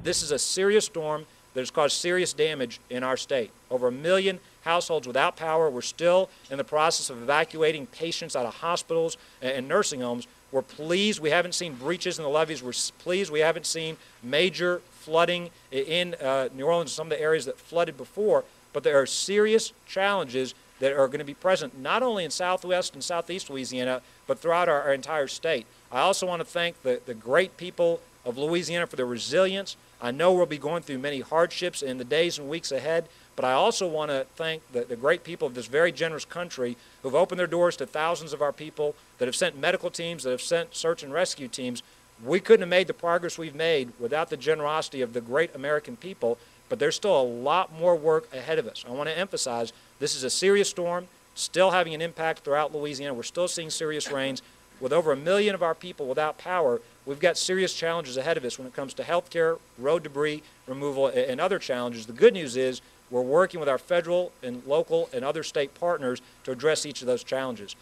This is a serious storm that has caused serious damage in our state. Over 1 million households without power. We're still in the process of evacuating patients out of hospitals and nursing homes. We're pleased we haven't seen breaches in the levees. We're pleased we haven't seen major flooding in New Orleans, some of the areas that flooded before. But there are serious challenges that are going to be present not only in southwest and southeast Louisiana, but throughout our entire state. I also want to thank the great people of Louisiana for their resilience. I know we'll be going through many hardships in the days and weeks ahead, but I also want to thank the great people of this very generous country who've opened their doors to thousands of our people, that have sent medical teams, that have sent search and rescue teams. We couldn't have made the progress we've made without the generosity of the great American people, but there's still a lot more work ahead of us. I want to emphasize this is a serious storm, still having an impact throughout Louisiana. We're still seeing serious rains. With over 1 million of our people without power, we've got serious challenges ahead of us when it comes to health care, road debris removal, and other challenges. The good news is we're working with our federal and local and other state partners to address each of those challenges.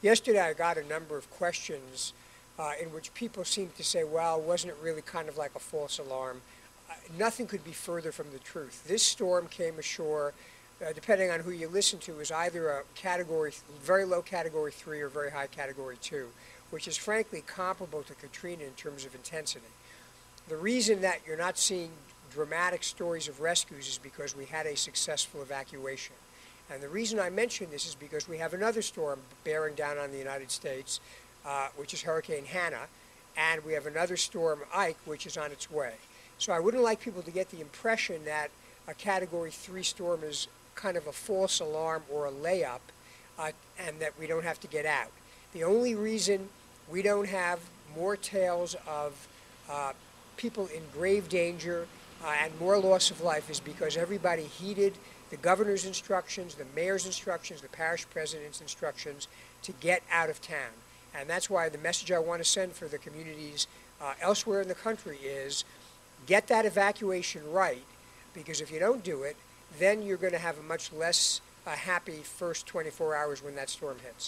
Yesterday I got a number of questions in which people seemed to say, well, wasn't it really kind of like a false alarm? Nothing could be further from the truth. This storm came ashore, depending on who you listen to, is either a category, very low category 3 or very high category 2, which is frankly comparable to Katrina in terms of intensity. The reason that you're not seeing dramatic stories of rescues is because we had a successful evacuation. And the reason I mention this is because we have another storm bearing down on the United States, which is Hurricane Hannah, and we have another storm, Ike, which is on its way. So I wouldn't like people to get the impression that a Category 3 storm is kind of a false alarm or a layup, and that we don't have to get out. The only reason we don't have more tales of people in grave danger and more loss of life is because everybody heeded the governor's instructions, the mayor's instructions, the parish president's instructions to get out of town. And that's why the message I want to send for the communities elsewhere in the country is get that evacuation right, because if you don't do it, then you're going to have a much less happy first 24 hours when that storm hits.